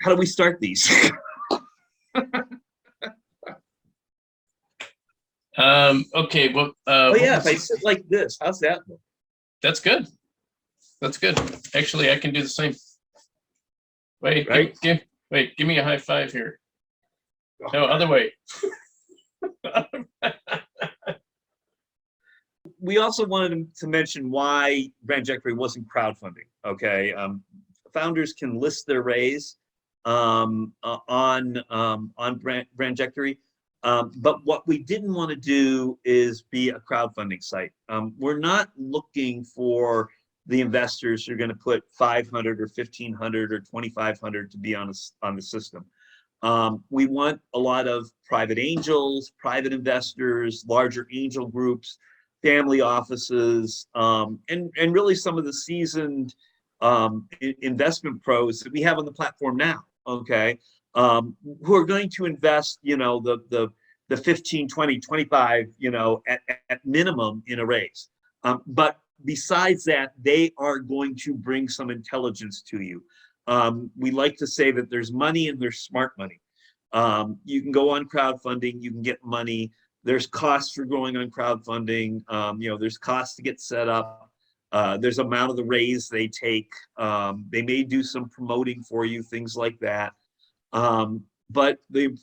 how do we start these? Okay, well, oh yeah, if I sit like this, how's that look? That's good. That's good. Actually, I can do the same. Wait, right? Wait, give me a high five here. No, other way. We also wanted to mention why Brandjectory wasn't crowdfunding. Okay, founders can list their raise on Brandjectory, but what we didn't want to do is be a crowdfunding site. We're not looking for the investors who are going to put 500 or 1,500 or 2,500 to be on the system. We want a lot of private angels, private investors, larger angel groups, family offices, and really some of the seasoned investment pros that we have on the platform now, okay, who are going to invest, you know, the 15, 20, 25, you know, at minimum in a raise. But besides that, they are going to bring some intelligence to you. We like to say that there's money and there's smart money. You can go on crowdfunding, you can get money. There's costs for going on crowdfunding. You know, there's costs to get set up. There's amount of the raise they take. They may do some promoting for you, things like that. But the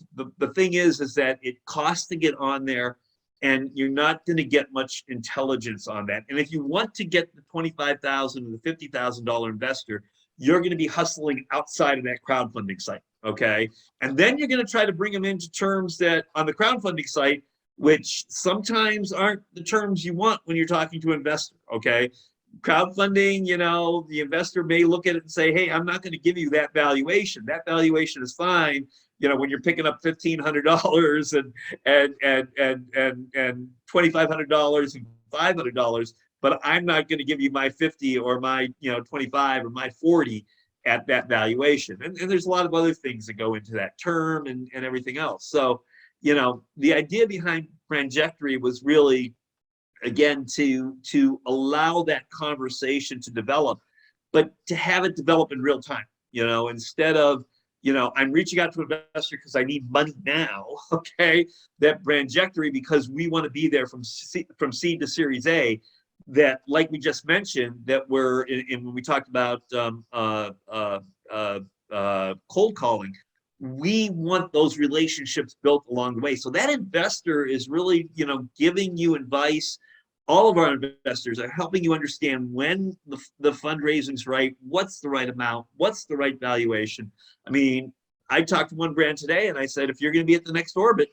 thing is that it costs to get on there, and you're not going to get much intelligence on that. And if you want to get the $25,000 or the $50,000 investor, you're going to be hustling outside of that crowdfunding site, okay? And then you're going to try to bring them into terms that on the crowdfunding site, which sometimes aren't the terms you want when you're talking to an investor, okay? Crowdfunding, you know, the investor may look at it and say, hey, I'm not going to give you that valuation. That valuation is fine, you know, when you're picking up $1,500 and $2,500 and $500, but I'm not going to give you my 50 or my, you know, 25 or my 40 at that valuation. And there's a lot of other things that go into that term and everything else. So, you know, the idea behind Brandjectory was really, again, to allow that conversation to develop, but to have it develop in real time, you know, instead of, you know, I'm reaching out to an investor because I need money now, okay, that Brandjectory, because we want to be there from seed to Series A, that, like we just mentioned, that we're in when we talked about cold calling, we want those relationships built along the way. So that investor is really, you know, giving you advice. All of our investors are helping you understand when the fundraising's right, what's the right amount, what's the right valuation. I mean, I talked to one brand today and I said, if you're going to be at the next orbit,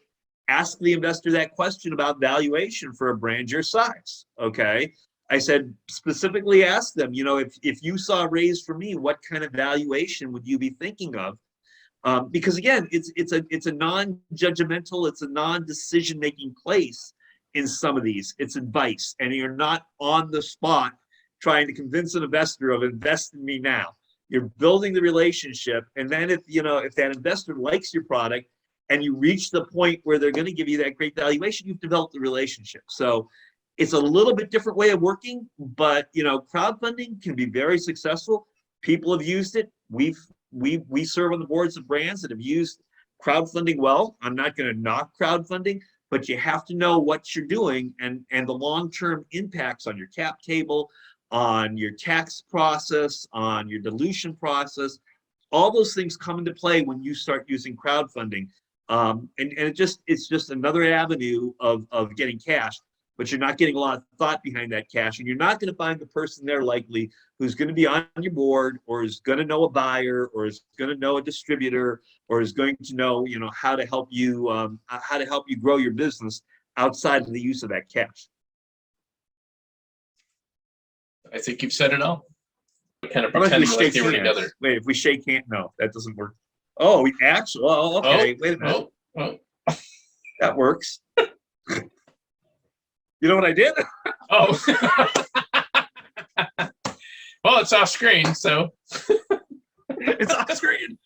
ask the investor that question about valuation for a brand your size, okay? I said, specifically ask them, you know, if you saw a raise for me, what kind of valuation would you be thinking of? Because again, it's a non-judgmental, it's a non-decision-making place in some of these. It's advice, and you're not on the spot trying to convince an investor of invest in me now. You're building the relationship, and then if that investor likes your product and you reach the point where they're going to give you that great valuation, you've developed the relationship. So it's a little bit different way of working, but you know, crowdfunding can be very successful. People have used it. We serve on the boards of brands that have used crowdfunding well. I'm not going to knock crowdfunding, but you have to know what you're doing and the long-term impacts on your cap table, on your tax process, on your dilution process. All those things come into play when you start using crowdfunding. And it's just another avenue of getting cash, but you're not getting a lot of thought behind that cash, and you're not going to find the person there likely who's going to be on your board, or is going to know a buyer, or is going to know a distributor, or is going to know, you know, how to help you grow your business outside of the use of that cash. I think you've said it all. Kind of pretending like they were together. Wait, if we shake hands, no, that doesn't work. Oh, we actually, well, okay, wait a minute. That works. You know what I did? Oh. Well, it's off screen, so. It's off screen.